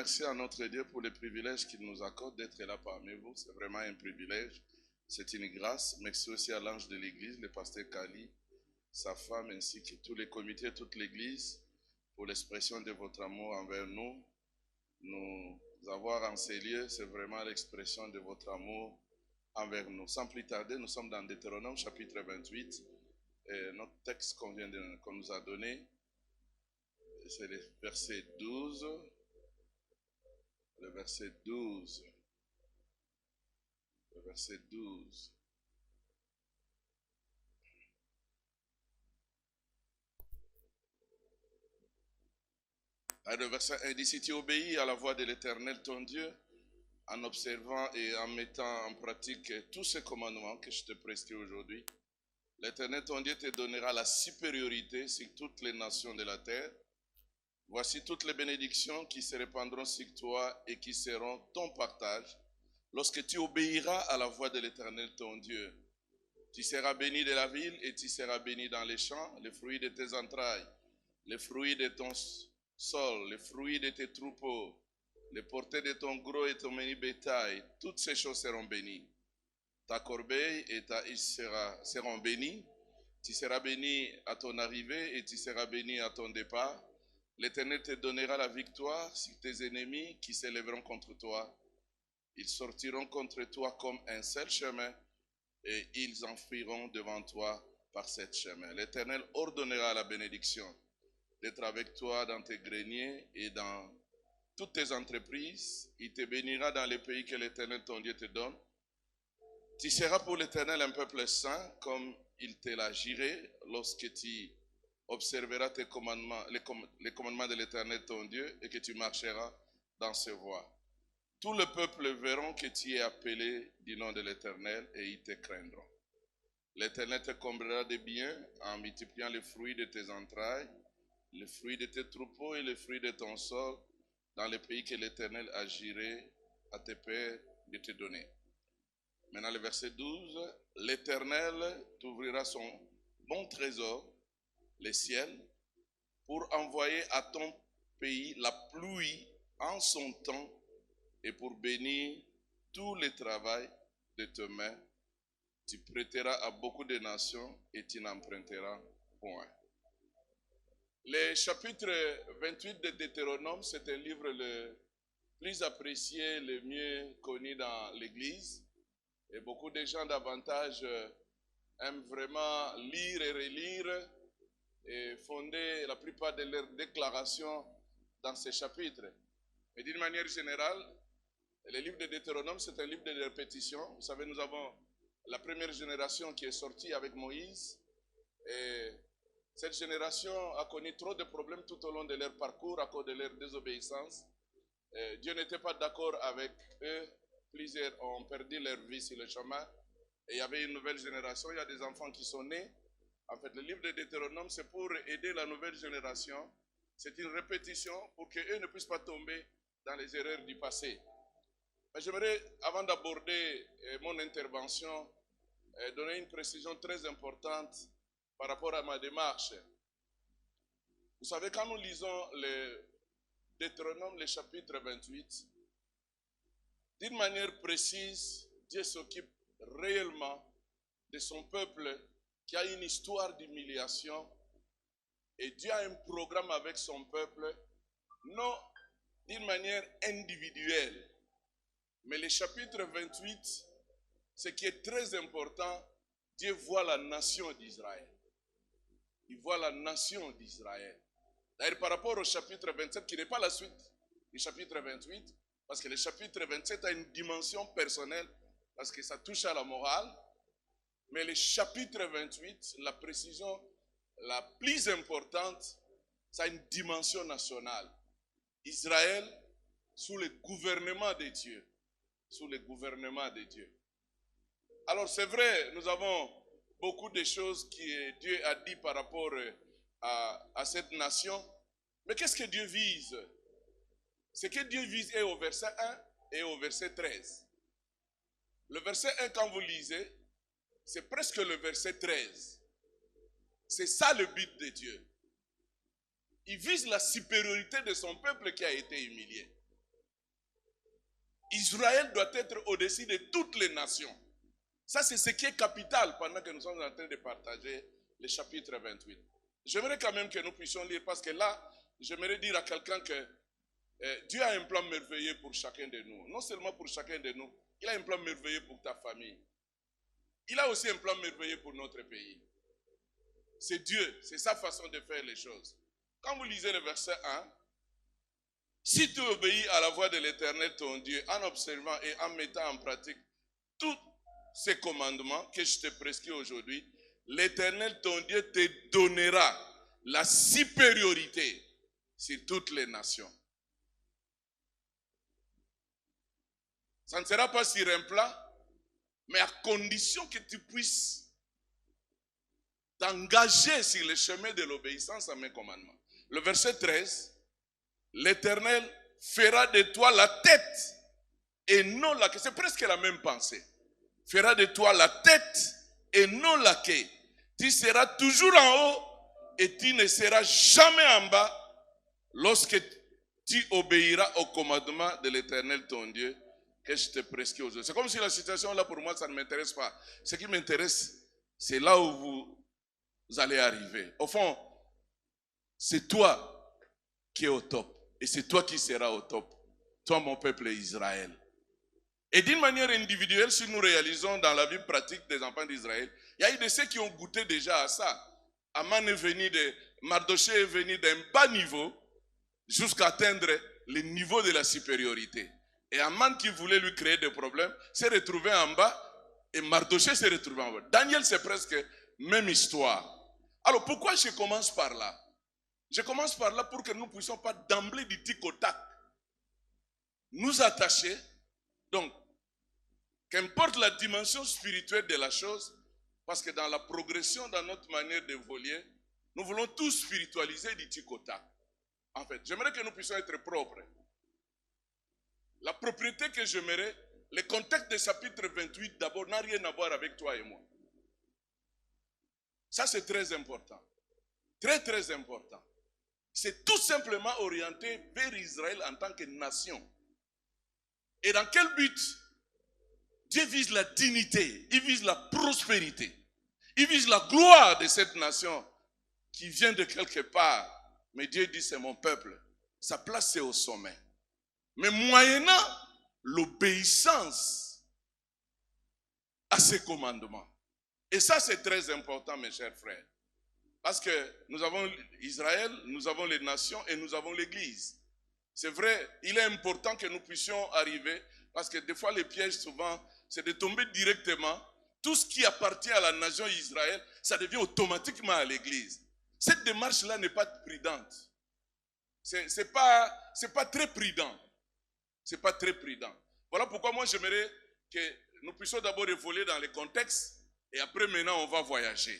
merci à notre Dieu pour le privilège qu'il nous accorde d'être là parmi vous. C'est vraiment un privilège, c'est une grâce. Merci aussi à l'ange de l'église, le pasteur Kali, sa femme, ainsi que tous les comités, toute l'église, pour l'expression de votre amour envers nous. Nous avoir en ces lieux, c'est vraiment l'expression de votre amour envers nous. Sans plus tarder, nous sommes dans Deutéronome chapitre 28. Et notre texte qu'on nous a donné, c'est le verset 12. Le verset 12. Le verset 12. Le verset 1 dit, si tu obéis à la voix de l'Éternel ton Dieu, en observant et en mettant en pratique tous ces commandements que je te prescris aujourd'hui, l'Éternel ton Dieu te donnera la supériorité sur toutes les nations de la terre. Voici toutes les bénédictions qui se répandront sur toi et qui seront ton partage lorsque tu obéiras à la voix de l'Éternel ton Dieu. Tu seras béni de la ville et tu seras béni dans les champs, les fruits de tes entrailles, les fruits de ton sol, les fruits de tes troupeaux, les portées de ton gros et ton menu bétail, toutes ces choses seront bénies. Ta corbeille et ta hiche seront bénies. Tu seras béni à ton arrivée et tu seras béni à ton départ. L'Éternel te donnera la victoire sur tes ennemis qui s'élèveront contre toi. Ils sortiront contre toi comme un seul chemin et ils enfuiront devant toi par sept chemins. L'Éternel ordonnera la bénédiction d'être avec toi dans tes greniers et dans toutes tes entreprises. Il te bénira dans les pays que l'Éternel ton Dieu te donne. Tu seras pour l'Éternel un peuple saint comme il te l'a juré lorsque tu observeras tes commandements, les commandements de l'Éternel ton Dieu et que tu marcheras dans ses voies. Tout le peuple verront que tu es appelé du nom de l'Éternel et ils te craindront. L'Éternel te comblera de biens en multipliant les fruits de tes entrailles, les fruits de tes troupeaux et les fruits de ton sol dans les pays que l'Éternel a juré à tes pères de te donner. Maintenant le verset 12, l'Éternel t'ouvrira son bon trésor, les ciels, pour envoyer à ton pays la pluie en son temps et pour bénir tout le travail de tes mains. Tu prêteras à beaucoup de nations et tu n'emprunteras point. Le chapitre 28 de Deutéronome, c'est un livre le plus apprécié, le mieux connu dans l'Église. Et beaucoup de gens davantage aiment vraiment lire et relire et fonder la plupart de leurs déclarations dans ces chapitres. Mais d'une manière générale, le livre de Deutéronome, c'est un livre de répétition. Vous savez, nous avons la première génération qui est sortie avec Moïse. Et cette génération a connu trop de problèmes tout au long de leur parcours à cause de leur désobéissance. Et Dieu n'était pas d'accord avec eux. Plusieurs ont perdu leur vie sur le chemin. Et il y avait une nouvelle génération. Il y a des enfants qui sont nés. En fait, le livre de Deutéronome, c'est pour aider la nouvelle génération. C'est une répétition pour qu'eux ne puissent pas tomber dans les erreurs du passé. Mais j'aimerais, avant d'aborder mon intervention, donner une précision très importante par rapport à ma démarche. Vous savez, quand nous lisons le Deutéronome, le chapitre 28, d'une manière précise, Dieu s'occupe réellement de son peuple qui a une histoire d'humiliation et Dieu a un programme avec son peuple, non d'une manière individuelle, mais le chapitre 28, ce qui est très important, Dieu voit la nation d'Israël. Il voit la nation d'Israël. D'ailleurs, par rapport au chapitre 27, qui n'est pas la suite du chapitre 28, parce que le chapitre 27 a une dimension personnelle, parce que ça touche à la morale, mais le chapitre 28, la précision la plus importante, ça a une dimension nationale. Israël, sous le gouvernement de Dieu. Sous le gouvernement de Dieu. Alors c'est vrai, nous avons beaucoup de choses que Dieu a dit par rapport à cette nation. Mais qu'est-ce que Dieu vise? Ce que Dieu vise est au verset 1 et au verset 13. Le verset 1, quand vous lisez, c'est presque le verset 13. C'est ça le but de Dieu. Il vise la supériorité de son peuple qui a été humilié. Israël doit être au-dessus de toutes les nations. Ça, c'est ce qui est capital pendant que nous sommes en train de partager le chapitre 28. J'aimerais quand même que nous puissions lire, parce que là, j'aimerais dire à quelqu'un que Dieu a un plan merveilleux pour chacun de nous. Non seulement pour chacun de nous, il a un plan merveilleux pour ta famille. Il a aussi un plan merveilleux pour notre pays. C'est Dieu, c'est sa façon de faire les choses. Quand vous lisez le verset 1, si tu obéis à la voix de l'Éternel ton Dieu en observant et en mettant en pratique tous ces commandements que je te prescris aujourd'hui, l'Éternel ton Dieu te donnera la supériorité sur toutes les nations. Ça ne sera pas sur un plat, mais à condition que tu puisses t'engager sur le chemin de l'obéissance à mes commandements. Le verset 13, l'Éternel fera de toi la tête et non la queue. C'est presque la même pensée. Fera de toi la tête et non la queue. Tu seras toujours en haut et tu ne seras jamais en bas lorsque tu obéiras au commandement de l'Éternel ton Dieu que je te prescris aujourd'hui. C'est comme si la situation là pour moi ça ne m'intéresse pas. Ce qui m'intéresse, c'est là où vous allez arriver. Au fond, c'est toi qui es au top et c'est toi qui seras au top. Toi mon peuple Israël. Et d'une manière individuelle, si nous réalisons dans la vie pratique des enfants d'Israël, il y a eu de ceux qui ont goûté déjà à ça. Aman est venu Mardoché est venu d'un bas niveau jusqu'à atteindre le niveau de la supériorité. Et Aman qui voulait lui créer des problèmes s'est retrouvé en bas et Mardoché s'est retrouvé en haut. Daniel, c'est presque même histoire. Alors pourquoi je commence par là? Je commence par là pour que nous ne puissions pas d'emblée du tic au tac nous attacher. Donc, qu'importe la dimension spirituelle de la chose, parce que dans la progression, dans notre manière d'évoluer, nous voulons tout spiritualiser du tic au tac. En fait, j'aimerais que nous puissions être propres. La propriété que j'aimerais, le contexte du chapitre 28 d'abord n'a rien à voir avec toi et moi. Ça c'est très important. Très très important. C'est tout simplement orienté vers Israël en tant que nation. Et dans quel but? Dieu vise la dignité, il vise la prospérité, il vise la gloire de cette nation qui vient de quelque part. Mais Dieu dit c'est mon peuple. Sa place c'est au sommet. Mais moyennant l'obéissance à ses commandements. Et ça c'est très important mes chers frères. Parce que nous avons Israël, nous avons les nations et nous avons l'Église. C'est vrai, il est important que nous puissions arriver, parce que des fois les pièges souvent, c'est de tomber directement. Tout ce qui appartient à la nation Israël, ça devient automatiquement à l'Église. Cette démarche-là n'est pas prudente. C'est pas très prudent. C'est pas très prudent. Voilà pourquoi moi j'aimerais que nous puissions d'abord évoluer dans les contextes et après maintenant on va voyager.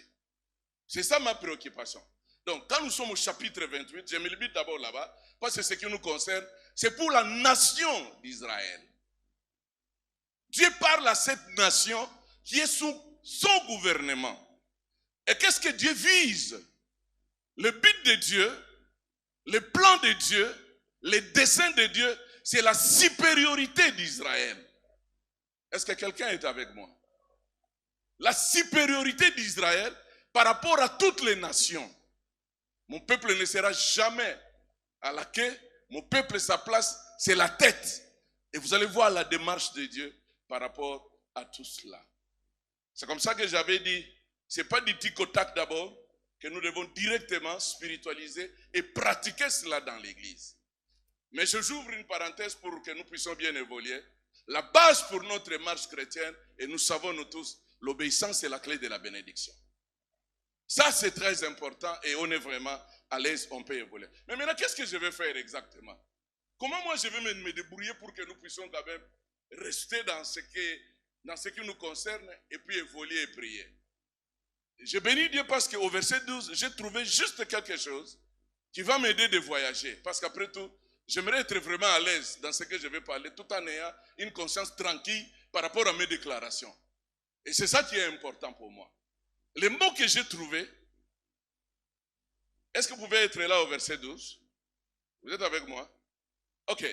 C'est ça ma préoccupation. Donc quand nous sommes au chapitre 28, je me limite d'abord là-bas, parce que ce qui nous concerne, c'est pour la nation d'Israël. Dieu parle à cette nation qui est sous son gouvernement. Et qu'est-ce que Dieu vise? Le but de Dieu, le plan de Dieu, les desseins de Dieu, c'est la supériorité d'Israël. Est-ce que quelqu'un est avec moi? La supériorité d'Israël par rapport à toutes les nations. Mon peuple ne sera jamais à la queue. Mon peuple, sa place, c'est la tête. Et vous allez voir la démarche de Dieu par rapport à tout cela. C'est comme ça que j'avais dit, ce n'est pas du tic au tac d'abord, que nous devons directement spiritualiser et pratiquer cela dans l'église. Mais j'ouvre une parenthèse pour que nous puissions bien évoluer. La base pour notre marche chrétienne, et nous savons nous tous, l'obéissance est la clé de la bénédiction. Ça c'est très important et on est vraiment à l'aise, on peut évoluer. Mais maintenant, qu'est-ce que je vais faire exactement? Comment moi je vais me débrouiller pour que nous puissions quand même rester dans ce qui nous concerne et puis évoluer et prier? Je bénis Dieu parce qu'au verset 12, j'ai trouvé juste quelque chose qui va m'aider de voyager. Parce qu'après tout, j'aimerais être vraiment à l'aise dans ce que je vais parler, tout en ayant une conscience tranquille par rapport à mes déclarations. Et c'est ça qui est important pour moi. Les mots que j'ai trouvés, est-ce que vous pouvez être là au verset 12? Vous êtes avec moi? Ok.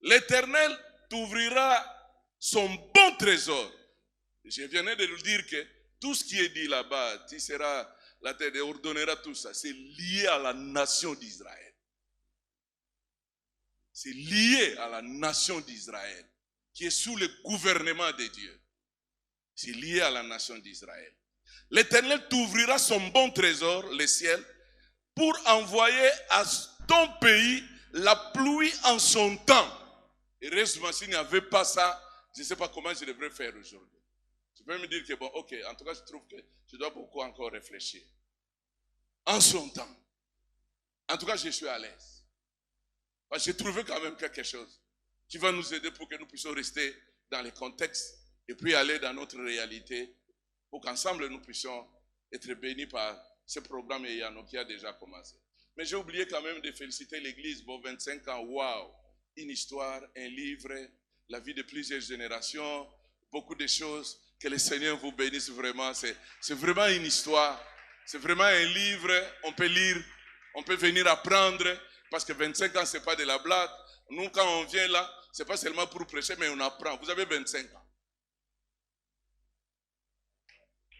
L'Éternel t'ouvrira son bon trésor. Je venais de nous dire que tout ce qui est dit là-bas, tu seras la terre et ordonnera tout ça. C'est lié à la nation d'Israël. C'est lié à la nation d'Israël, qui est sous le gouvernement de Dieu. C'est lié à la nation d'Israël. L'Éternel t'ouvrira son bon trésor, le ciel, pour envoyer à ton pays la pluie en son temps. Et heureusement, s'il n'y avait pas ça, je ne sais pas comment je devrais faire aujourd'hui. Tu peux me dire que bon, ok, en tout cas, je trouve que je dois beaucoup encore réfléchir. En son temps. En tout cas, je suis à l'aise. J'ai trouvé quand même quelque chose qui va nous aider pour que nous puissions rester dans les contextes et puis aller dans notre réalité pour qu'ensemble nous puissions être bénis par ce programme Eyano qui a déjà commencé. Mais j'ai oublié quand même de féliciter l'église. Bon, 25 ans, waouh! Une histoire, un livre, la vie de plusieurs générations, beaucoup de choses. Que le Seigneur vous bénisse vraiment. C'est vraiment une histoire. C'est vraiment un livre. On peut lire, on peut venir apprendre. Parce que 25 ans, ce n'est pas de la blague. Nous, quand on vient là, ce n'est pas seulement pour prêcher, mais on apprend. Vous avez 25 ans.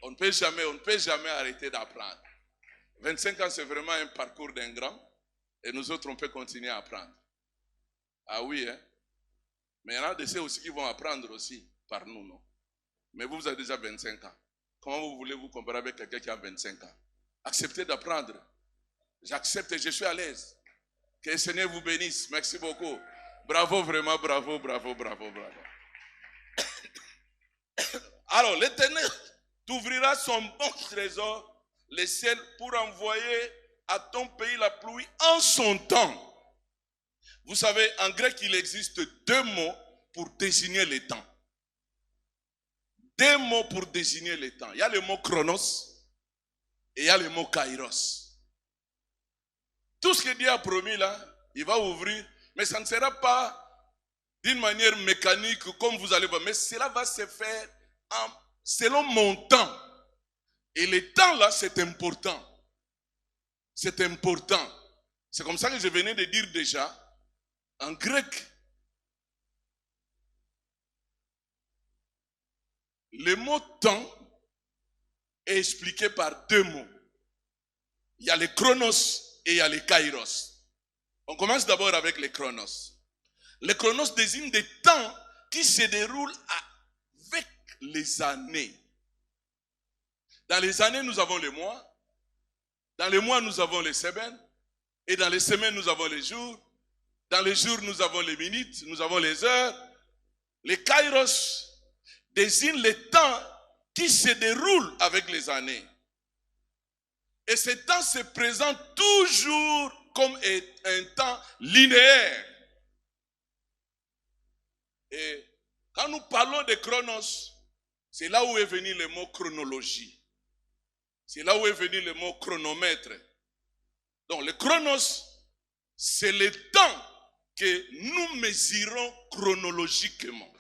On ne peut jamais arrêter d'apprendre. 25 ans, c'est vraiment un parcours d'un grand. Et nous autres, on peut continuer à apprendre. Ah oui, hein? Mais il y en a de ceux aussi qui vont apprendre aussi par nous, non? Mais vous avez déjà 25 ans. Comment vous voulez vous comparer avec quelqu'un qui a 25 ans? Acceptez d'apprendre. J'accepte et je suis à l'aise. Que le Seigneur vous bénisse. Merci beaucoup. Bravo, vraiment, bravo, bravo, bravo, bravo. Alors, l'Éternel t'ouvrira son bon trésor, le ciel, pour envoyer à ton pays la pluie en son temps. Vous savez, en grec, il existe deux mots pour désigner les temps. Deux mots pour désigner les temps. Il y a le mot chronos et il y a le mot kairos. Tout ce que Dieu a promis là, il va ouvrir, mais ça ne sera pas d'une manière mécanique comme vous allez voir, mais cela va se faire selon mon temps. Et le temps là, c'est important. C'est important. C'est comme ça que je venais de dire déjà, en grec, le mot temps est expliqué par deux mots. Il y a le chronos et il y a le kairos. On commence d'abord avec le chronos. Le chronos désigne des temps qui se déroulent avec les années. Dans les années, nous avons les mois. Dans les mois, nous avons les semaines. Et dans les semaines, nous avons les jours. Dans les jours, nous avons les minutes, nous avons les heures. Le kairos désigne les temps qui se déroulent avec les années. Et ce temps se présente toujours comme un temps linéaire. Et quand nous parlons de chronos, c'est là où est venu le mot chronologie. C'est là où est venu le mot chronomètre. Donc le chronos, c'est le temps que nous mesurons chronologiquement.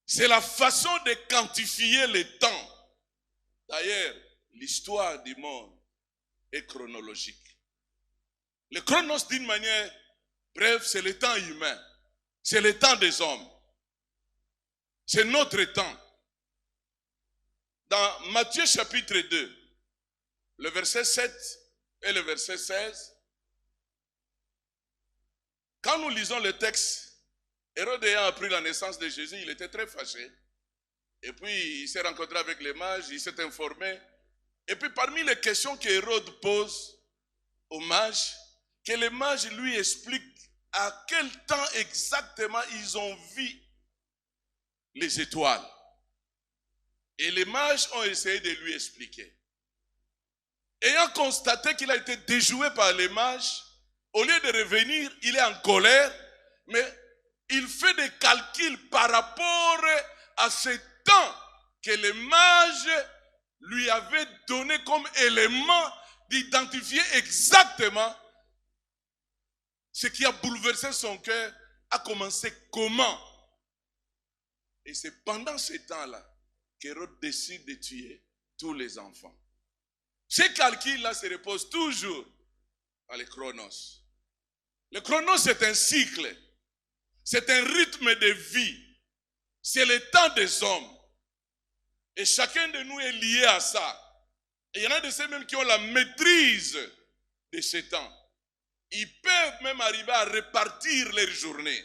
C'est la façon de quantifier le temps. D'ailleurs, l'histoire du monde est chronologique. Le chronos, d'une manière brève, c'est le temps humain. C'est le temps des hommes. C'est notre temps. Dans Matthieu chapitre 2, le verset 7 et le verset 16, quand nous lisons le texte, Hérode ayant appris la naissance de Jésus, il était très fâché. Et puis, il s'est rencontré avec les mages, il s'est informé. Et puis, parmi les questions qu'Hérode pose aux mages, que les mages lui expliquent à quel temps exactement ils ont vu les étoiles. Et les mages ont essayé de lui expliquer. Ayant constaté qu'il a été déjoué par les mages, au lieu de revenir, il est en colère, mais il fait des calculs par rapport à ce temps que les mages lui avaient donné comme élément d'identifier exactement ce qui a bouleversé son cœur, a commencé comment. Et c'est pendant ce temps-là qu'Hérode décide de tuer tous les enfants. Ce calcul-là se repose toujours à le chronos. Le chronos, c'est un cycle. C'est un rythme de vie. C'est le temps des hommes. Et chacun de nous est lié à ça. Et il y en a de ceux même qui ont la maîtrise de ce temps. Ils peuvent même arriver à répartir leurs journées.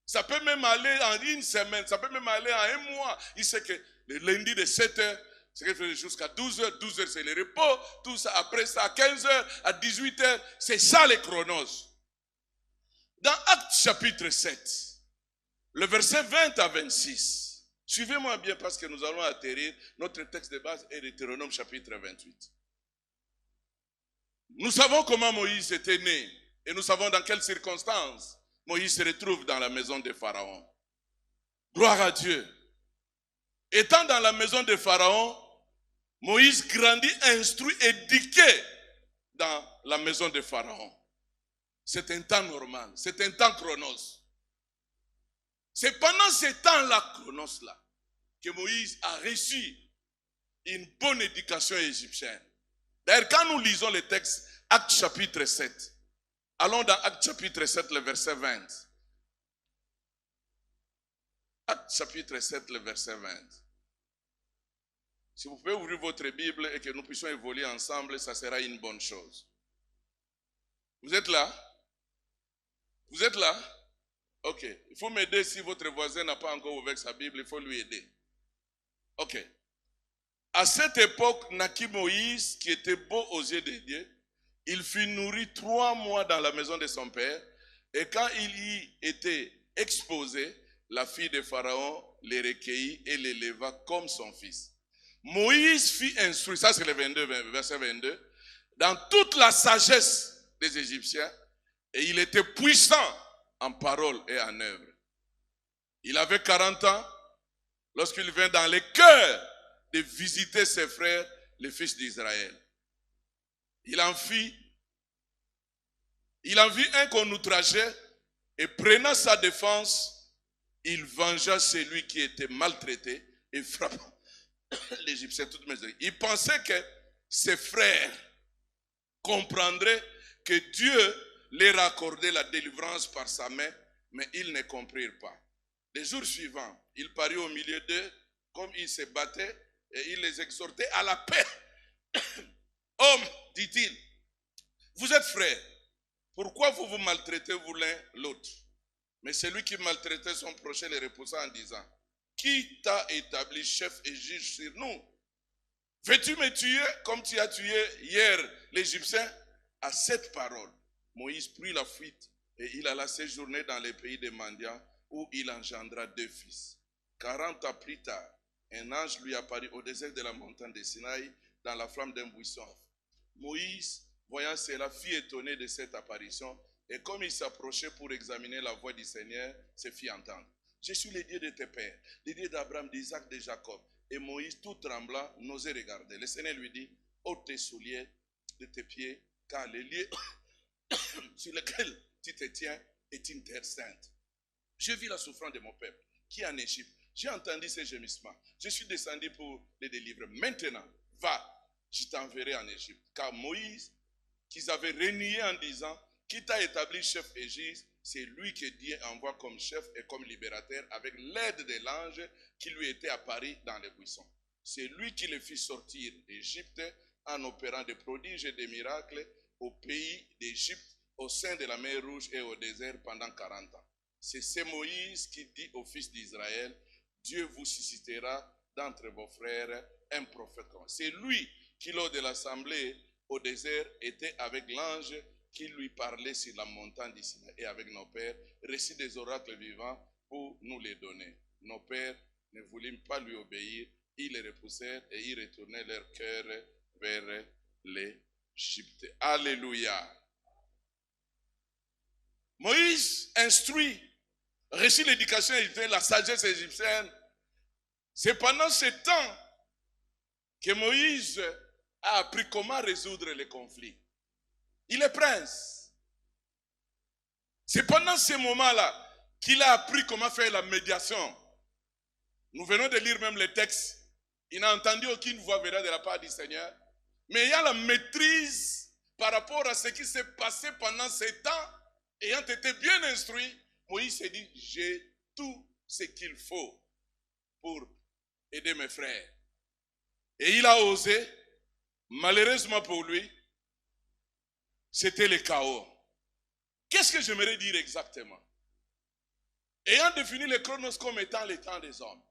Ça peut même aller en une semaine, ça peut même aller en un mois. Il sait que le lundi de 7h, c'est jusqu'à 12h, 12h c'est le repos, tout ça, après ça à 15h, à 18h, c'est ça les chronos. Dans Actes chapitre 7, le verset 20 à 26, suivez-moi bien parce que nous allons atterrir, notre texte de base est Deutéronome chapitre 28. Nous savons comment Moïse était né et nous savons dans quelles circonstances Moïse se retrouve dans la maison de Pharaon. Gloire à Dieu. Étant dans la maison de Pharaon, Moïse grandit, instruit, éduqué dans la maison de Pharaon. C'est un temps normal, c'est un temps chronos. C'est pendant ce temps-là, chronos-là, que Moïse a reçu une bonne éducation égyptienne. D'ailleurs, quand nous lisons le texte, Actes chapitre 7, allons dans Actes chapitre 7, le verset 20. Actes chapitre 7, le verset 20. Si vous pouvez ouvrir votre Bible et que nous puissions évoluer ensemble, ça sera une bonne chose. Vous êtes là? Vous êtes là? Ok. Il faut m'aider si votre voisin n'a pas encore ouvert sa Bible, il faut lui aider. Ok. À cette époque, naquit Moïse, qui était beau aux yeux de Dieu. Il fut nourri 3 mois dans la maison de son père. Et quand il y était exposé, la fille de Pharaon les recueillit et l'éleva comme son fils. Moïse fut instruit, ça c'est le 22, verset 22, dans toute la sagesse des Égyptiens, et il était puissant en parole et en œuvre. Il avait 40 ans lorsqu'il vint dans le cœur de visiter ses frères, les fils d'Israël. Il en vit un qu'on outrageait, et prenant sa défense, il vengea celui qui était maltraité et frappa l'Égyptien toute mesure. Il pensait que ses frères comprendraient que Dieu leur accordait la délivrance par sa main, mais ils ne comprirent pas. Les jours suivants, il parut au milieu d'eux, comme ils se battaient, et il les exhortait à la paix. Hommes, dit-il, vous êtes frères, pourquoi vous vous maltraitez vous l'un l'autre? Mais celui qui maltraitait son prochain les repoussa en disant, qui t'a établi chef et juge sur nous? Veux-tu me tuer comme tu as tué hier l'Égyptien? À cette parole, Moïse prit la fuite et il alla séjourner dans les pays des mendiants où il engendra 2 fils. 40 ans plus tard, un ange lui apparut au désert de la montagne de Sinaï dans la flamme d'un buisson. Moïse, voyant cela, fut étonné de cette apparition et comme il s'approchait pour examiner la voix du Seigneur, se fit entendre. Je suis le Dieu de tes pères, le Dieu d'Abraham, d'Isaac, de Jacob. Et Moïse, tout tremblant, n'osait regarder. Le Seigneur lui dit, ôte tes souliers de tes pieds, car le lieu sur lequel tu te tiens est une terre sainte. Je vis la souffrance de mon peuple, qui est en Égypte. J'ai entendu ses gémissements. Je suis descendu pour les délivrer. Maintenant, va, je t'enverrai en Égypte. Car Moïse, qu'ils avaient renié en disant, qui t'a établi chef et juge, c'est lui que Dieu envoie comme chef et comme libérateur avec l'aide de l'ange qui lui était apparu dans les buissons. C'est lui qui le fit sortir d'Égypte en opérant des prodiges et des miracles au pays d'Égypte, au sein de la mer Rouge et au désert pendant 40 ans. C'est Moïse qui dit aux fils d'Israël, Dieu vous suscitera d'entre vos frères un prophète. C'est lui qui, lors de l'assemblée au désert, était avec l'ange qui lui parlait sur la montagne d'Israël et avec nos pères, récit des oracles vivants pour nous les donner. Nos pères ne voulurent pas lui obéir, ils les repoussèrent et ils retournaient leur cœur vers l'Égypte. Alléluia. Moïse instruit, reçut l'éducation égyptienne, la sagesse égyptienne. C'est pendant ce temps que Moïse a appris comment résoudre les conflits. Il est prince. C'est pendant ce moment-là qu'il a appris comment faire la médiation. Nous venons de lire même le texte. Il n'a entendu aucune voix venant de la part du Seigneur. Mais il y a la maîtrise par rapport à ce qui s'est passé pendant ces temps, ayant été bien instruit, Moïse s'est dit, j'ai tout ce qu'il faut pour aider mes frères. Et il a osé, malheureusement pour lui, c'était le chaos. Qu'est-ce que j'aimerais dire exactement? Ayant défini le chronos comme étant le temps des hommes,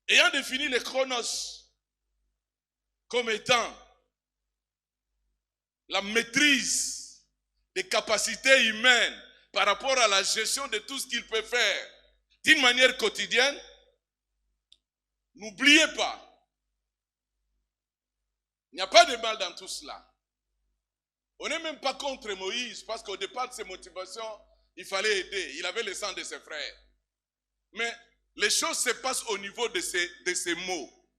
ayant défini le chronos comme étant la maîtrise des capacités humaines par rapport à la gestion de tout ce qu'il peut faire d'une manière quotidienne, n'oubliez pas, il n'y a pas de mal dans tout cela. On n'est même pas contre Moïse, parce qu'au départ de ses motivations, il fallait aider. Il avait le sang de ses frères. Mais les choses se passent au niveau de ces mots.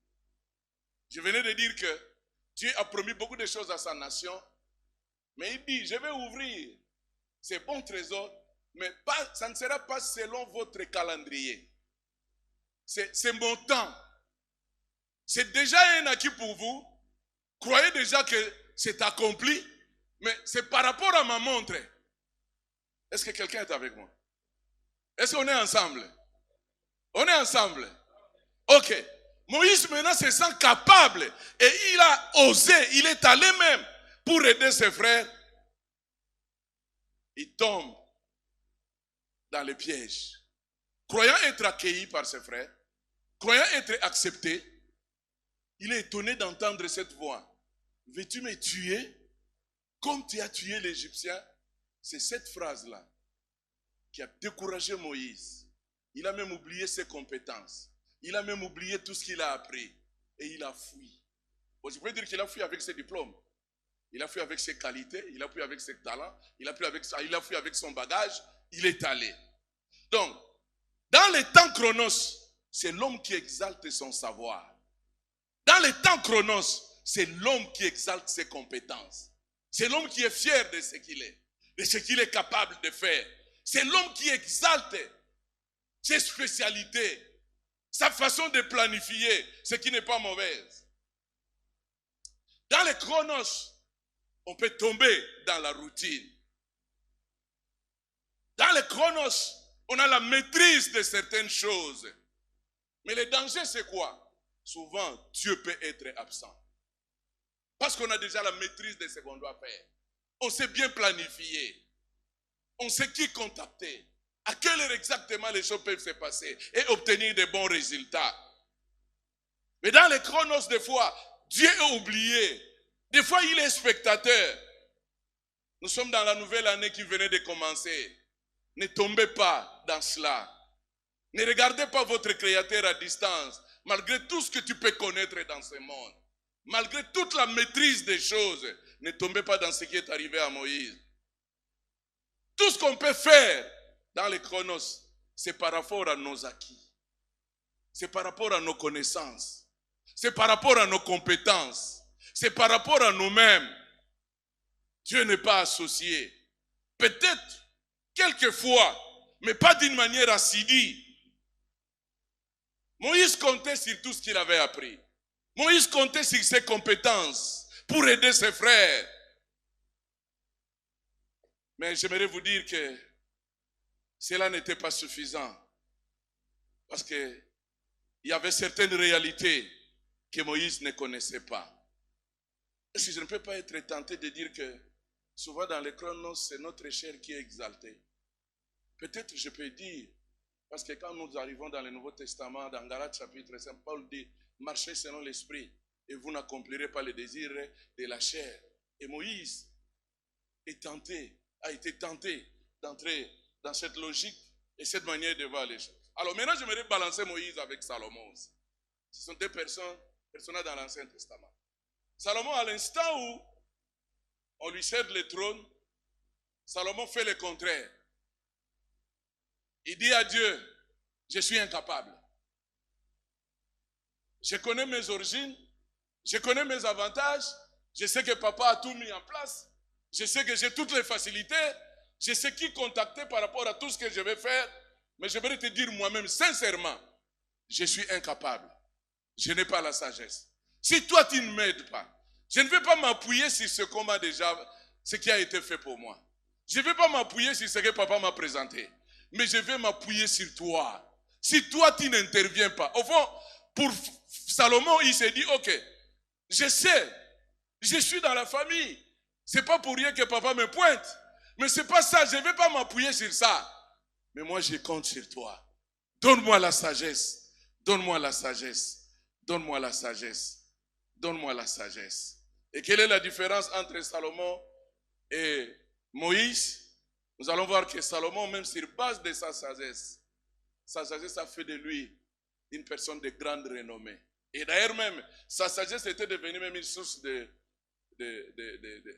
Je venais de dire que Dieu a promis beaucoup de choses à sa nation, mais il dit, je vais ouvrir ces bons trésors, mais pas, ça ne sera pas selon votre calendrier. C'est mon temps. C'est déjà un acquis pour vous. Croyez déjà que c'est accompli, mais c'est par rapport à ma montre. Est-ce que quelqu'un est avec moi? Est-ce qu'on est ensemble? On est ensemble. Ok. Moïse maintenant se sent capable et il a osé, il est allé même pour aider ses frères. Il tombe dans le piège. Croyant être accueilli par ses frères, croyant être accepté, il est étonné d'entendre cette voix. Veux-tu me tuer comme tu as tué l'Égyptien? C'est cette phrase-là qui a découragé Moïse. Il a même oublié ses compétences. Il a même oublié tout ce qu'il a appris. Et il a fui. Bon, je peux dire qu'il a fui avec ses diplômes. Il a fui avec ses qualités. Il a fui avec ses talents. Il a fui avec son bagage. Il est allé. Donc, dans les temps chronos, c'est l'homme qui exalte son savoir. Dans les temps chronos, c'est l'homme qui exalte ses compétences. C'est l'homme qui est fier de ce qu'il est, de ce qu'il est capable de faire. C'est l'homme qui exalte ses spécialités, sa façon de planifier, ce qui n'est pas mauvaise. Dans les chronos, on peut tomber dans la routine. Dans les chronos, on a la maîtrise de certaines choses. Mais le danger, c'est quoi? Souvent, Dieu peut être absent. Parce qu'on a déjà la maîtrise de ce qu'on doit faire. On sait bien planifier. On sait qui contacter. À quelle heure exactement les choses peuvent se passer et obtenir de bons résultats. Mais dans les chronos, des fois, Dieu est oublié. Des fois, il est spectateur. Nous sommes dans la nouvelle année qui venait de commencer. Ne tombez pas dans cela. Ne regardez pas votre Créateur à distance, malgré tout ce que tu peux connaître dans ce monde. Malgré toute la maîtrise des choses, ne tombez pas dans ce qui est arrivé à Moïse. Tout ce qu'on peut faire dans les chronos, c'est par rapport à nos acquis. C'est par rapport à nos connaissances. C'est par rapport à nos compétences. C'est par rapport à nous-mêmes. Dieu n'est pas associé. Peut-être, quelquefois, mais pas d'une manière assidue. Moïse comptait sur tout ce qu'il avait appris. Moïse comptait sur ses compétences pour aider ses frères. Mais j'aimerais vous dire que cela n'était pas suffisant. Parce qu'il y avait certaines réalités que Moïse ne connaissait pas. Est-ce que je ne peux pas être tenté de dire que souvent dans les chronos, c'est notre chair qui est exaltée? Peut-être je peux dire, parce que quand nous arrivons dans le Nouveau Testament, dans Galates chapitre 5, Paul dit, marchez selon l'esprit et vous n'accomplirez pas les désirs de la chair. Et Moïse a été tenté d'entrer dans cette logique et cette manière de voir les choses. Alors maintenant, j'aimerais balancer Moïse avec Salomon aussi. Ce sont deux personnages dans l'Ancien Testament. Salomon, à l'instant où on lui cède le trône, Salomon fait le contraire. Il dit à Dieu, je suis incapable. Je connais mes origines, je connais mes avantages, je sais que papa a tout mis en place, je sais que j'ai toutes les facilités, je sais qui contacter par rapport à tout ce que je vais faire, mais je vais te dire moi-même sincèrement, je suis incapable. Je n'ai pas la sagesse. Si toi tu ne m'aides pas, je ne vais pas m'appuyer sur ce qui a été fait pour moi. Je ne vais pas m'appuyer sur ce que papa m'a présenté, mais je vais m'appuyer sur toi. Si toi, tu n'interviens pas. Au fond, pour Salomon, il s'est dit, ok, je sais, je suis dans la famille. C'est pas pour rien que papa me pointe. Mais c'est pas ça, je ne vais pas m'appuyer sur ça. Mais moi, je compte sur toi. Donne-moi la sagesse. Donne-moi la sagesse. Donne-moi la sagesse. Donne-moi la sagesse. Et quelle est la différence entre Salomon et Moïse? Nous allons voir que Salomon, même sur base de sa sagesse a fait de lui une personne de grande renommée. Et d'ailleurs même, sa sagesse était devenue même une source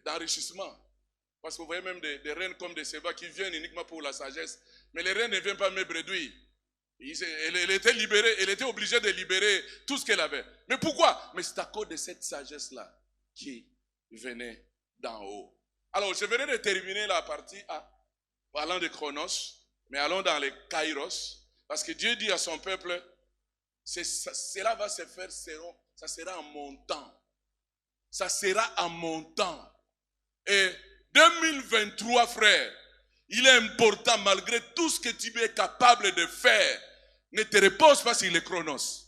d'enrichissement. Parce que vous voyez même des reines comme des Séba qui viennent uniquement pour la sagesse. Mais les reines ne viennent pas me bredouiller. Elle était libérée, elle était obligée de libérer tout ce qu'elle avait. Mais pourquoi? Mais c'est à cause de cette sagesse-là qui venait d'en haut. Alors, je venais de terminer la partie A, parlant de Chronos, mais allons dans les Kairos. Parce que Dieu dit à son peuple, cela va se faire, ça sera en mon temps. Ça sera en mon temps. Et 2023, frère, il est important, malgré tout ce que tu es capable de faire, ne te repose pas sur les chronos.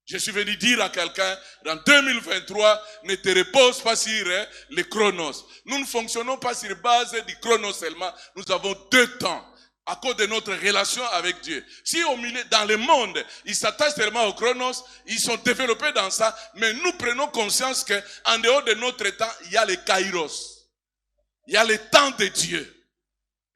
Je suis venu dire à quelqu'un, dans 2023, ne te repose pas sur les chronos. Nous ne fonctionnons pas sur base du chronos seulement. Nous avons 2 temps. À cause de notre relation avec Dieu. Si au milieu, dans le monde, ils s'attachent seulement au chronos, ils sont développés dans ça, mais nous prenons conscience qu'en dehors de notre temps, il y a les kairos. Il y a le temps de Dieu.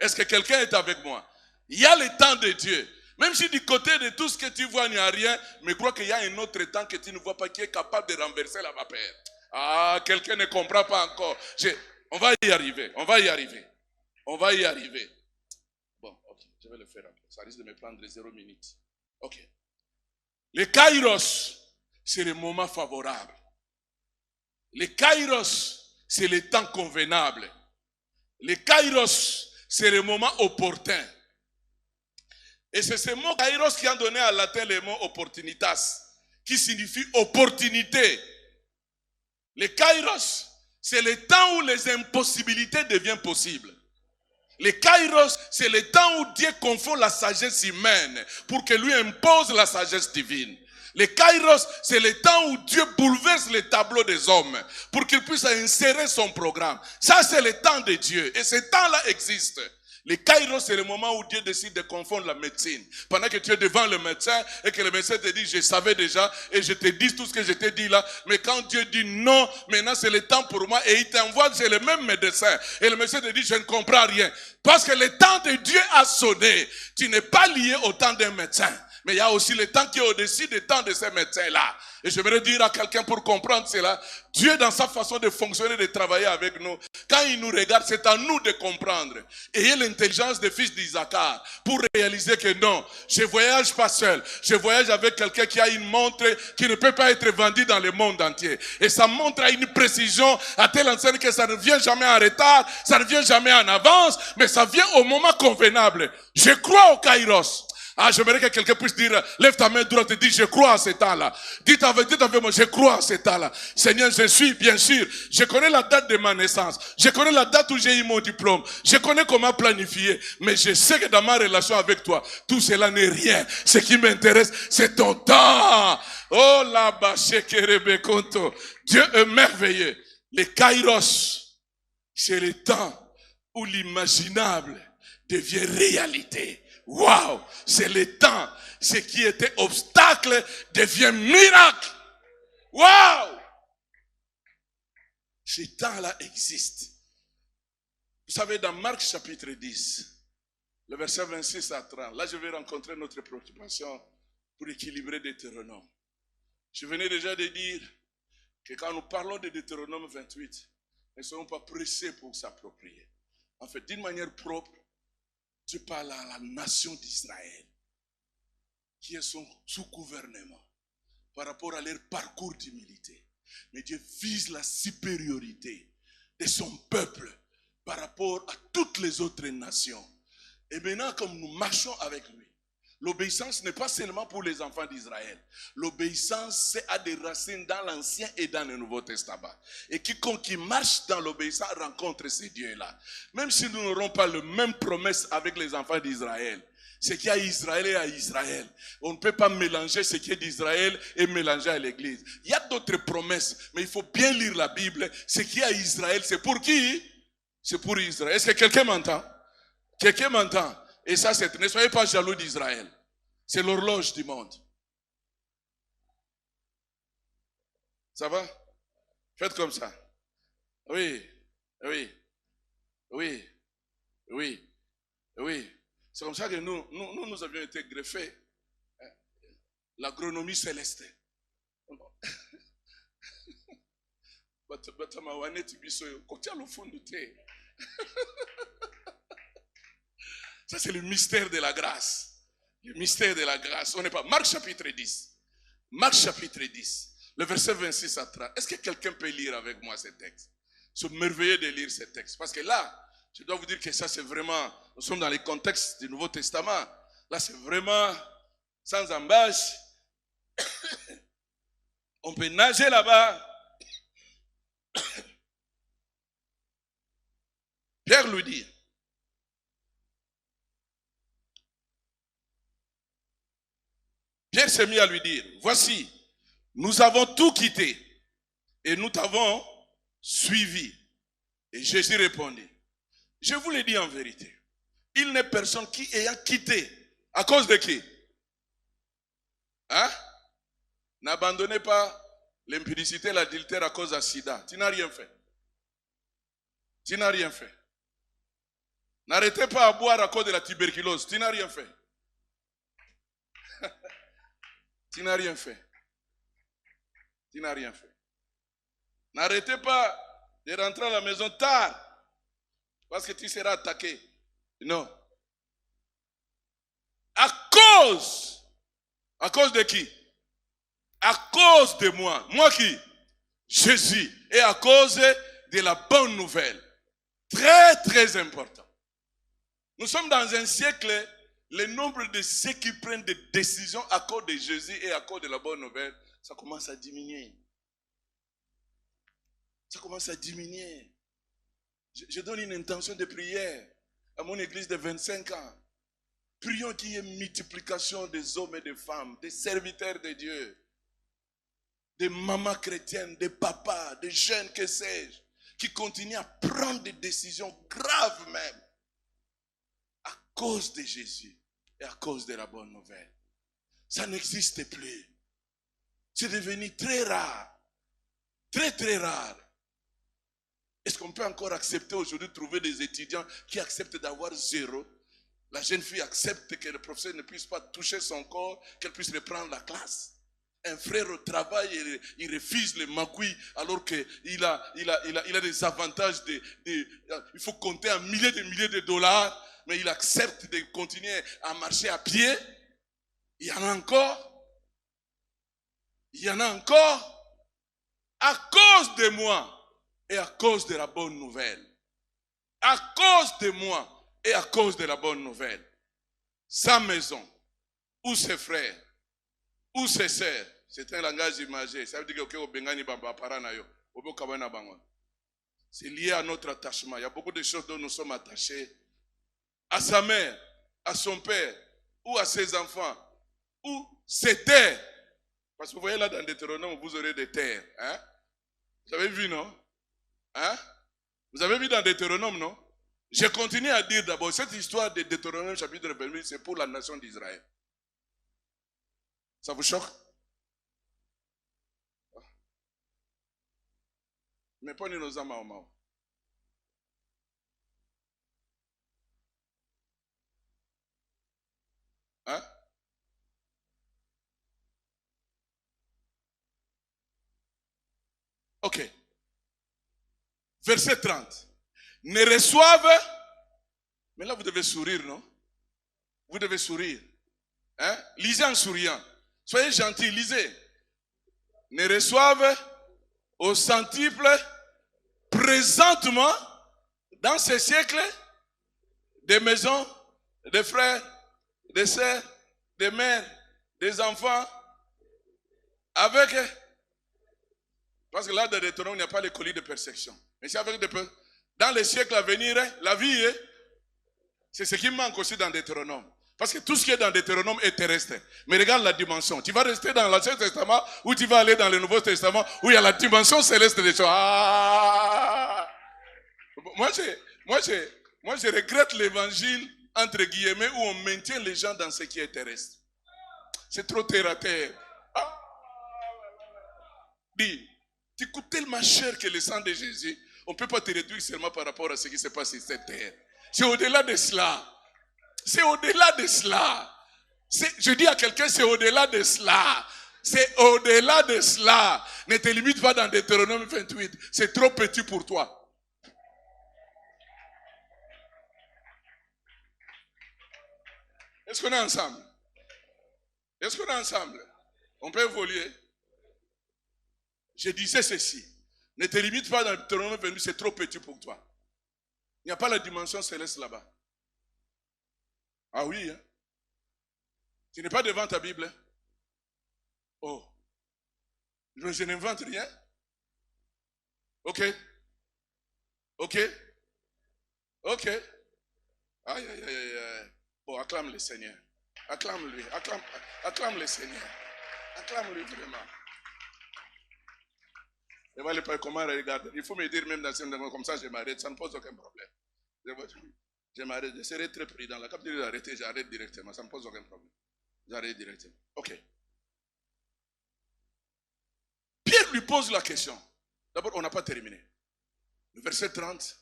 Est-ce que quelqu'un est avec moi? Il y a le temps de Dieu. Même si du côté de tout ce que tu vois, il n'y a rien, mais je crois qu'il y a un autre temps que tu ne vois pas qui est capable de renverser la vapeur. Ah, quelqu'un ne comprend pas encore. On va y arriver, on va y arriver. On va y arriver. Bon, ok, je vais le faire après. Ça risque de me prendre 0 minutes. Ok. Les kairos, c'est le moment favorable. Les kairos, c'est le temps convenable. Les kairos, c'est le moment opportun. Et c'est ce mot kairos qui a donné à latin le mot opportunitas, qui signifie opportunité. Les kairos, c'est le temps où les impossibilités deviennent possibles. Les kairos, c'est le temps où Dieu confond la sagesse humaine pour que lui impose la sagesse divine. Les kairos, c'est le temps où Dieu bouleverse les tableaux des hommes pour qu'il puisse insérer son programme. Ça, c'est le temps de Dieu. Et ce temps-là existe. Les kairos, c'est le moment où Dieu décide de confondre la médecine. Pendant que tu es devant le médecin et que le médecin te dit, je savais déjà et je te dis tout ce que je t'ai dit là. Mais quand Dieu dit non, maintenant c'est le temps pour moi et il t'envoie chez le même médecin. Et le médecin te dit, je ne comprends rien. Parce que le temps de Dieu a sonné. Tu n'es pas lié au temps d'un médecin. Mais il y a aussi le temps qui est au-dessus du temps de ces médecins-là. Et j'aimerais dire à quelqu'un pour comprendre cela, Dieu dans sa façon de fonctionner, de travailler avec nous, quand il nous regarde, c'est à nous de comprendre. Ayez l'intelligence des fils d'Isaacar pour réaliser que non, je ne voyage pas seul. Je voyage avec quelqu'un qui a une montre qui ne peut pas être vendue dans le monde entier. Et sa montre a une précision à telle enseigne que ça ne vient jamais en retard, ça ne vient jamais en avance, mais ça vient au moment convenable. Je crois au Kairos. Ah, j'aimerais que quelqu'un puisse dire, lève ta main droite et dis, je crois à ce temps-là. Dites avec moi, je crois à ce temps-là. Seigneur, je suis, bien sûr, je connais la date de ma naissance. Je connais la date où j'ai eu mon diplôme. Je connais comment planifier. Mais je sais que dans ma relation avec toi, tout cela n'est rien. Ce qui m'intéresse, c'est ton temps. Oh, là-bas, Dieu est merveilleux. Les kairos, c'est le temps où l'imaginable devient réalité. Waouh, c'est le temps. Ce qui était obstacle devient miracle. Waouh. Ce temps-là existe. Vous savez, dans Marc chapitre 10, le verset 26 à 30, là je vais rencontrer notre préoccupation pour équilibrer Deutéronome. Je venais déjà de dire que quand nous parlons de Deutéronome 28, ne soyons pas pressés pour s'approprier. En fait, d'une manière propre, Dieu parle à la nation d'Israël, qui est sous gouvernement, par rapport à leur parcours d'humilité. Mais Dieu vise la supériorité de son peuple par rapport à toutes les autres nations. Et maintenant, comme nous marchons avec lui, L'obéissance n'est pas seulement pour les enfants d'Israël. L'obéissance a des racines dans l'Ancien et dans le Nouveau Testament. Et quiconque qui marche dans l'obéissance rencontre ces dieux-là. Même si nous n'aurons pas la même promesse avec les enfants d'Israël, ce qui est à Israël est à Israël. On ne peut pas mélanger ce qui est d'Israël et mélanger à l'Église. Il y a d'autres promesses, mais il faut bien lire la Bible. Ce qui est à Israël, c'est pour qui? C'est pour Israël. Est-ce que quelqu'un m'entend? Quelqu'un m'entend? Et ça, c'est, ne soyez pas jaloux d'Israël. C'est l'horloge du monde. Ça va? Faites comme ça. Oui, oui, oui, oui, oui. C'est comme ça que nous avions été greffés. L'agronomie céleste. Ça, c'est le mystère de la grâce. Le mystère de la grâce. On n'est pas. Marc chapitre 10. Marc chapitre 10. Le verset 26 à 30. Est-ce que quelqu'un peut lire avec moi ce texte? C'est merveilleux de lire ce texte. Parce que là, je dois vous dire que ça, c'est vraiment. Nous sommes dans les contextes du Nouveau Testament. Là, c'est vraiment sans embâche. On peut nager là-bas. Pierre lui dit. Pierre s'est mis à lui dire, voici, nous avons tout quitté et nous t'avons suivi. Et Jésus répondit, je vous le dis en vérité, il n'est personne qui ayant quitté, à cause de qui? Hein? N'abandonnez pas l'impudicité, l'adultère à cause d'un sida. Tu n'as rien fait. Tu n'as rien fait. N'arrêtez pas à boire à cause de la tuberculose. Tu n'as rien fait. Tu n'as rien fait. Tu n'as rien fait. N'arrêtez pas de rentrer à la maison tard parce que tu seras attaqué. Non. À cause de qui? À cause de moi. Moi qui? Jésus. Et à cause de la bonne nouvelle. Très, très important. Nous sommes dans un siècle, le nombre de ceux qui prennent des décisions à cause de Jésus et à cause de la bonne nouvelle, ça commence à diminuer. Ça commence à diminuer. Je donne une intention de prière à mon église de 25 ans. Prions qu'il y ait multiplication des hommes et des femmes, des serviteurs de Dieu, des mamans chrétiennes, des papas, des jeunes, que sais-je, qui continuent à prendre des décisions graves même, à cause de Jésus et à cause de la bonne nouvelle. Ça n'existe plus. C'est devenu très rare. Très, très rare. Est-ce qu'on peut encore accepter aujourd'hui de trouver des étudiants qui acceptent d'avoir 0? La jeune fille accepte que le professeur ne puisse pas toucher son corps, qu'elle puisse reprendre la classe. Un frère au travail, il refuse le magouille alors qu'il a des avantages. Il faut compter un millier de dollars, mais il accepte de continuer à marcher à pied. Il y en a encore. Il y en a encore. À cause de moi et à cause de la bonne nouvelle. À cause de moi et à cause de la bonne nouvelle. Sa maison, ou ses frères, ou ses sœurs. C'est un langage imagé. Ça veut dire que c'est lié à notre attachement. Il y a beaucoup de choses dont nous sommes attachés. À sa mère, à son père, ou à ses enfants, ou ses terres. Parce que vous voyez là dans Deutéronome, vous aurez des terres. Hein? Vous avez vu, non? Hein? Vous avez vu dans Deutéronome, non? Je continue à dire d'abord, cette histoire de Deutéronome chapitre 28, c'est pour la nation d'Israël. Ça vous choque? Mais pas nos âmes au Mao. Hein? Ok. Verset 30. Ne reçoivent, mais là vous devez sourire, non? Vous devez sourire. Hein? Lisez en souriant. Soyez gentils, lisez. Ne reçoivent au centuple présentement, dans ce siècle, des maisons, des frères, des sœurs, des mères, des enfants, avec... Parce que là, dans Deutéronome, il n'y a pas les colis de persécution. Mais c'est avec des... Dans les siècles à venir, la vie, c'est ce qui manque aussi dans Deutéronome. Parce que tout ce qui est dans Deutéronome est terrestre. Mais regarde la dimension. Tu vas rester dans l'Ancien Testament ou tu vas aller dans le Nouveau Testament où il y a la dimension céleste des choses. Ah! Moi, je regrette l'évangile, entre guillemets, où on maintient les gens dans ce qui est terrestre. C'est trop terre à terre. Ah! Dis, tu coûtes tellement cher que le sang de Jésus, on ne peut pas te réduire seulement par rapport à ce qui se passe sur cette terre. C'est au-delà de cela. C'est au-delà de cela. Je dis à quelqu'un, c'est au-delà de cela. C'est au-delà de cela. Ne te limite pas dans Deutéronome 28. C'est trop petit pour toi. Est-ce qu'on est ensemble? Est-ce qu'on est ensemble? On peut évoluer. Je disais ceci. Ne te limite pas dans Deutéronome 28, c'est trop petit pour toi. Il n'y a pas la dimension céleste là-bas. Ah oui, hein? Tu n'es pas devant ta Bible. Hein? Oh. Je n'invente rien. Ok. Ok. Ok. Aïe, aïe, aïe, aïe. Bon, acclame le Seigneur. Acclame-lui. Acclame le Seigneur. Acclame-lui vraiment. Et voilà comment regarde. Il faut me dire même dans ce moment comme ça, je m'arrête. Ça ne pose aucun problème. Je m'arrête. Je serai très prudent. La capitale d'arrêter, j'arrête directement. Ça ne me pose aucun problème. J'arrête directement. Ok. Pierre lui pose la question. D'abord, on n'a pas terminé. Le verset 30.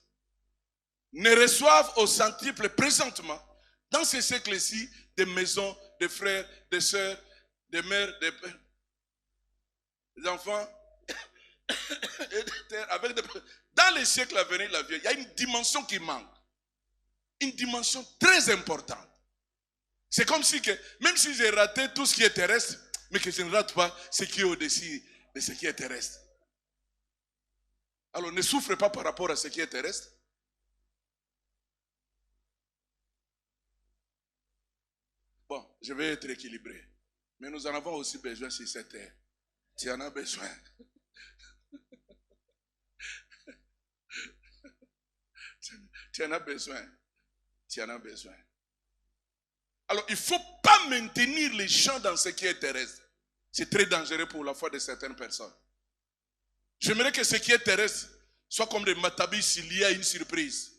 Ne reçoivent au centuple présentement, dans ces siècles-ci, des maisons, des frères, des sœurs, des mères, des pères, des enfants, et des terres, avec des... Dans les siècles à venir, la vie, il y a une dimension qui manque. Une dimension très importante. C'est comme si, même si j'ai raté tout ce qui est terrestre, mais que je ne rate pas ce qui est au-dessus de ce qui est terrestre. Alors ne souffre pas par rapport à ce qui est terrestre. Bon, je vais être équilibré. Mais nous en avons aussi besoin sur cette terre. Tu en as besoin. Tu en as besoin. Tu en as besoin. Alors, il ne faut pas maintenir les gens dans ce qui est terrestre. C'est très dangereux pour la foi de certaines personnes. J'aimerais que ce qui est terrestre soit comme des matabis s'il y a une surprise.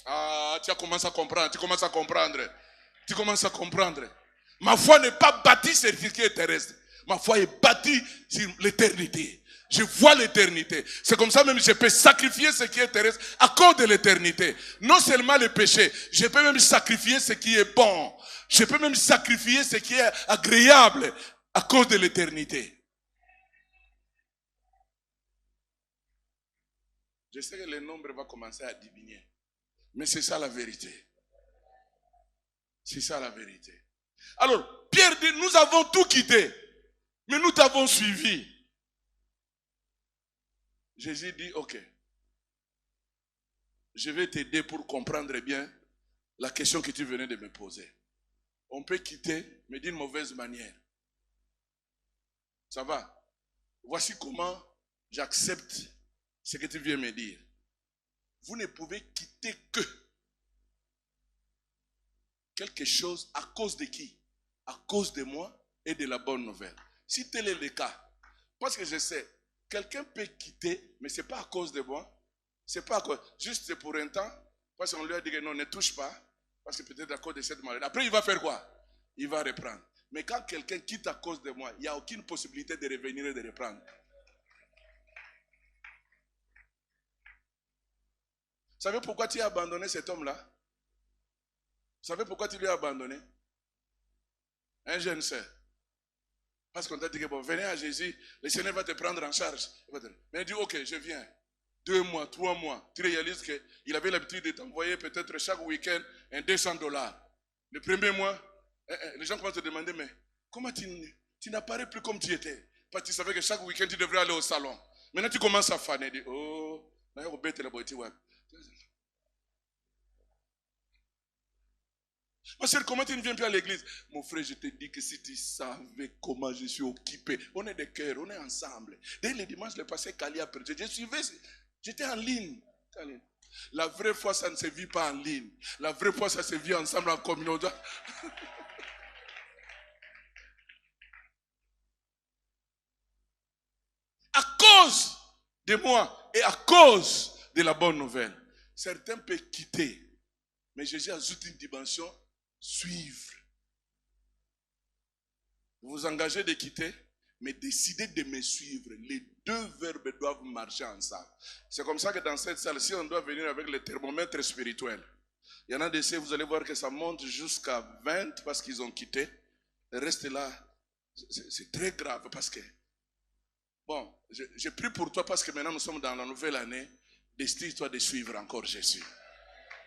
Ah, tu as commencé à comprendre. Tu commences à comprendre. Tu commences à comprendre. Ma foi n'est pas bâtie sur ce qui est terrestre. Ma foi est bâtie sur l'éternité. Je vois l'éternité. C'est comme ça même je peux sacrifier ce qui est terrestre à cause de l'éternité. Non seulement le péché, je peux même sacrifier ce qui est bon. Je peux même sacrifier ce qui est agréable à cause de l'éternité. Je sais que le nombre va commencer à diminuer. Mais c'est ça la vérité. C'est ça la vérité. Alors, Pierre dit, nous avons tout quitté. Mais nous t'avons suivi. Jésus dit, ok. Je vais t'aider pour comprendre bien la question que tu venais de me poser. On peut quitter, mais d'une mauvaise manière. Ça va? Voici comment j'accepte ce que tu viens me dire. Vous ne pouvez quitter que quelque chose à cause de qui? À cause de moi et de la bonne nouvelle. Si tel est le cas, parce que je sais, quelqu'un peut quitter, mais ce n'est pas à cause de moi. C'est pas à cause, juste pour un temps, parce qu'on lui a dit que non, ne touche pas, parce que peut-être à cause de cette maladie. Après, il va faire quoi? Il va reprendre. Mais quand quelqu'un quitte à cause de moi, il n'y a aucune possibilité de revenir et de reprendre. Vous savez pourquoi tu as abandonné cet homme-là? Vous savez pourquoi tu lui as abandonné? Un jeune sœur. Parce qu'on t'a dit que bon, venez à Jésus, le Seigneur va te prendre en charge. Mais il dit, ok, je viens. 2 mois, 3 mois. Tu réalises qu'il avait l'habitude de t'envoyer peut-être chaque week-end un $200. Le premier mois, les gens commencent à te demander, mais comment tu n'apparais plus comme tu étais? Parce que tu savais que chaque week-end, tu devrais aller au salon. Maintenant, tu commences à faner. Tu dis, oh, Ma soeur, comment tu ne viens plus à l'église? Mon frère, je te dis que si tu savais comment je suis occupé, on est de cœur, on est ensemble. Dès le dimanche, le passé Kali a prêché. J'étais en ligne. La vraie foi, ça ne se vit pas en ligne. La vraie foi, ça se vit ensemble en communauté. À cause de moi et à cause de la bonne nouvelle, certains peuvent quitter. Mais Jésus ajoute une dimension, suivre. Vous vous engagez de quitter, mais décidez de me suivre. Les deux verbes doivent marcher ensemble. C'est comme ça que dans cette salle, si on doit venir avec le thermomètre spirituel, il y en a d'essais, vous allez voir que ça monte jusqu'à 20 parce qu'ils ont quitté. Le reste là, c'est très grave parce que, bon, j'ai pris pour toi parce que maintenant nous sommes dans la nouvelle année. Décide-toi de suivre encore Jésus.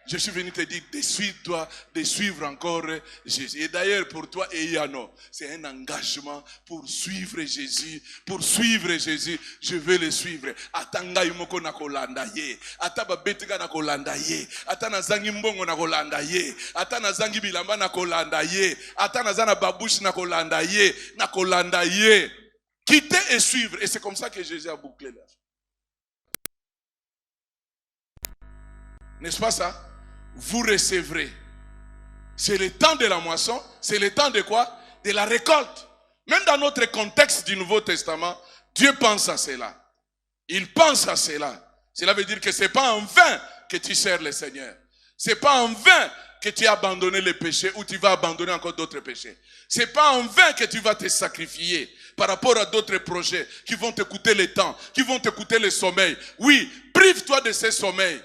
Je suis venu te dire, décide-toi de suivre encore Jésus. Et d'ailleurs, pour toi et Yano, c'est un engagement pour suivre Jésus. Pour suivre Jésus, je vais le suivre. Atanga imoko na kolanda ye. Ataba betika na kolanda ye. Atana zangi mbongo na kolanda ye. Atana zangi bilamba na kolanda ye. Atana zana babouche na kolanda ye. Na kolanda ye. Quitter et suivre. Et c'est comme ça que Jésus a bouclé là. N'est-ce pas ça? Vous recevrez. C'est le temps de la moisson. C'est le temps de quoi? De la récolte. Même dans notre contexte du Nouveau Testament, Dieu pense à cela. Il pense à cela. Cela veut dire que ce n'est pas en vain que tu sers le Seigneur. Ce n'est pas en vain que tu as abandonné le péché ou tu vas abandonner encore d'autres péchés. Ce n'est pas en vain que tu vas te sacrifier par rapport à d'autres projets qui vont te coûter le temps, qui vont te coûter le sommeil. Oui, prive-toi de ce sommeil.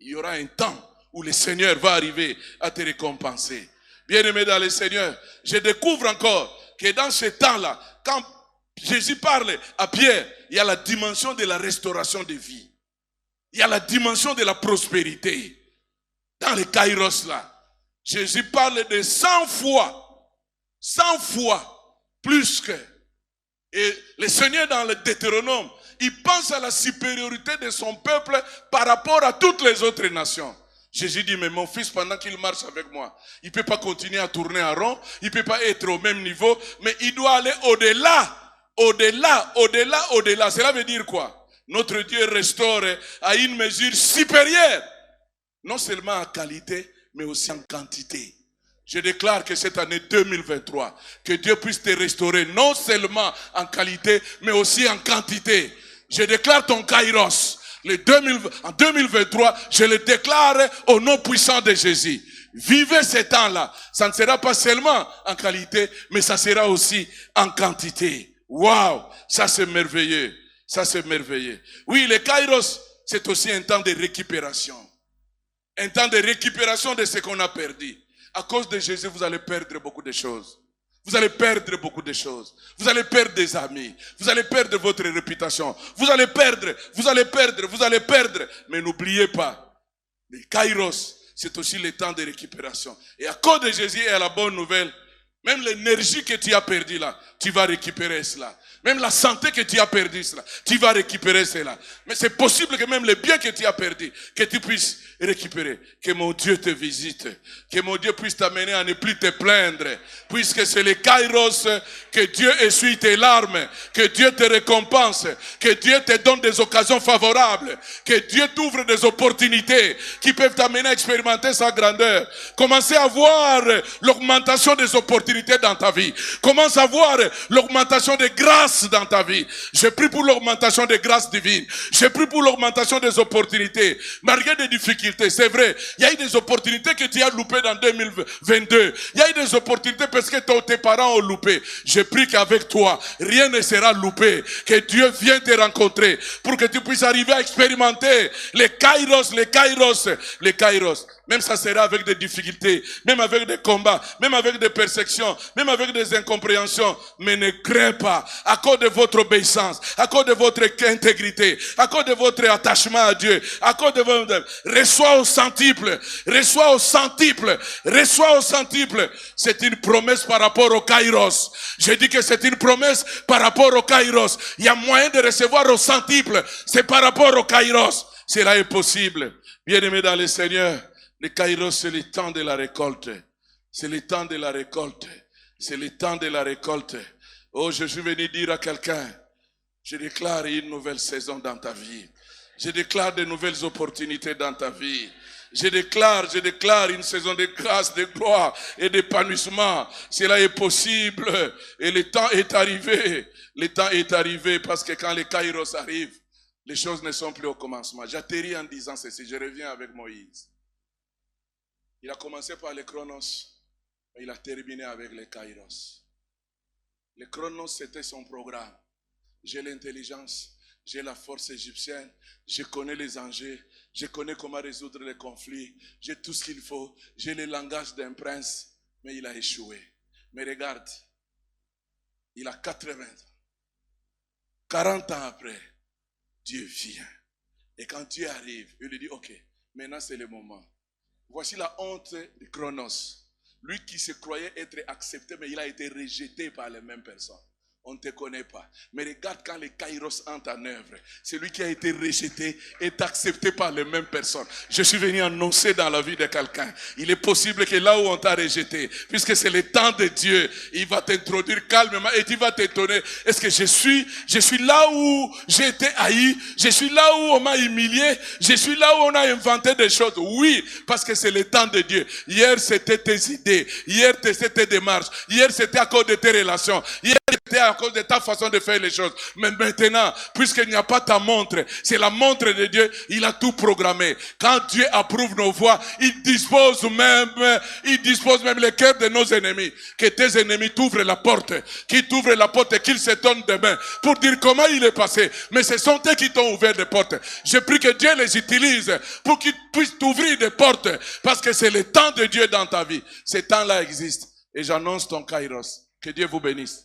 Il y aura un temps où le Seigneur va arriver à te récompenser. Bien-aimé dans le Seigneur, je découvre encore que dans ce temps-là, quand Jésus parle à Pierre, il y a la dimension de la restauration de vie. Il y a la dimension de la prospérité. Dans le Kairos là, Jésus parle de 100 fois plus que. Et le Seigneur dans le Deutéronome, il pense à la supériorité de son peuple par rapport à toutes les autres nations. Jésus dit, mais mon fils, pendant qu'il marche avec moi, il ne peut pas continuer à tourner en rond, il ne peut pas être au même niveau, mais il doit aller au-delà, au-delà. Cela veut dire quoi? Notre Dieu restaure à une mesure supérieure, non seulement en qualité, mais aussi en quantité. Je déclare que cette année 2023, que Dieu puisse te restaurer non seulement en qualité, mais aussi en quantité. Je déclare ton Kairos. En 2023, je le déclare au nom puissant de Jésus. Vivez ce temps-là. Ça ne sera pas seulement en qualité, mais ça sera aussi en quantité. Waouh! Ça c'est merveilleux. Ça c'est merveilleux. Oui, le Kairos, c'est aussi un temps de récupération. Un temps de récupération de ce qu'on a perdu. À cause de Jésus, vous allez perdre beaucoup de choses. Vous allez perdre beaucoup de choses. Vous allez perdre des amis. Vous allez perdre votre réputation. Vous allez perdre. Mais n'oubliez pas, le Kairos, c'est aussi le temps de récupération. Et à cause de Jésus et à la bonne nouvelle, même l'énergie que tu as perdue là, tu vas récupérer cela. Même la santé que tu as perdue, cela, tu vas récupérer cela. Mais c'est possible que même les biens que tu as perdus, que tu puisses récupérer. Que mon Dieu te visite. Que mon Dieu puisse t'amener à ne plus te plaindre. Puisque c'est le Kairos, que Dieu essuie tes larmes. Que Dieu te récompense. Que Dieu te donne des occasions favorables. Que Dieu t'ouvre des opportunités qui peuvent t'amener à expérimenter sa grandeur. Commencez à voir l'augmentation des opportunités dans ta vie. Commence à voir l'augmentation des grâces dans ta vie. Je prie pour l'augmentation des grâces divines. Je prie pour l'augmentation des opportunités. Malgré des difficultés, c'est vrai. Il y a eu des opportunités que tu as loupées dans 2022. Il y a eu des opportunités parce que tes parents ont loupé. Je prie qu'avec toi, rien ne sera loupé. Que Dieu vienne te rencontrer pour que tu puisses arriver à expérimenter les Kairos. Même ça sera avec des difficultés, même avec des combats, même avec des persécutions, même avec des incompréhensions. Mais ne crains pas. À cause de votre obéissance, à cause de votre intégrité, à cause de votre attachement à Dieu, à cause de votre... Reçois au centuple. C'est une promesse par rapport au Kairos. Je dis que c'est une promesse par rapport au Kairos. Il y a moyen de recevoir au centuple. C'est par rapport au Kairos. Cela est possible. Bien-aimés dans le Seigneur, le Kairos, c'est le temps de la récolte. C'est le temps de la récolte. C'est le temps de la récolte. Oh, je suis venu dire à quelqu'un, je déclare une nouvelle saison dans ta vie. Je déclare de nouvelles opportunités dans ta vie. Je déclare une saison de grâce, de gloire et d'épanouissement. Cela est possible. Et le temps est arrivé. Le temps est arrivé parce que quand les Kairos arrivent, les choses ne sont plus au commencement. J'atterris en disant ceci. Je reviens avec Moïse. Il a commencé par les Chronos. Et il a terminé avec les Kairos. Les Chronos, c'était son programme. J'ai l'intelligence. J'ai la force égyptienne, je connais les enjeux, je connais comment résoudre les conflits, j'ai tout ce qu'il faut, j'ai le langage d'un prince, mais il a échoué. Mais regarde, il a 80 ans. 40 ans après, Dieu vient. Et quand Dieu arrive, il lui dit, ok, maintenant c'est le moment. Voici la honte de Chronos. Lui qui se croyait être accepté, mais il a été rejeté par les mêmes personnes. On ne te connaît pas. Mais regarde quand les Kairos entrent en œuvre. Celui qui a été rejeté est accepté par les mêmes personnes. Je suis venu annoncer dans la vie de quelqu'un. Il est possible que là où on t'a rejeté, puisque c'est le temps de Dieu, il va t'introduire calmement et tu vas t'étonner. Est-ce que je suis là où j'ai été haï? Je suis là où on m'a humilié? Je suis là où on a inventé des choses? Oui, parce que c'est le temps de Dieu. Hier, c'était tes idées. Hier, c'était tes démarches. Hier, c'était à cause de tes relations. Hier, c'était à cause de ta façon de faire les choses. Mais maintenant, puisqu'il n'y a pas ta montre, c'est la montre de Dieu, il a tout programmé. Quand Dieu approuve nos voies, il dispose même les cœurs de nos ennemis. Que tes ennemis t'ouvrent la porte, qu'ils t'ouvrent la porte et qu'ils se donnent des mains pour dire comment il est passé. Mais ce sont eux qui t'ont ouvert des portes. Je prie que Dieu les utilise pour qu'ils puissent t'ouvrir des portes, parce que c'est le temps de Dieu dans ta vie. Ce temps-là existe. Et j'annonce ton Kairos. Que Dieu vous bénisse.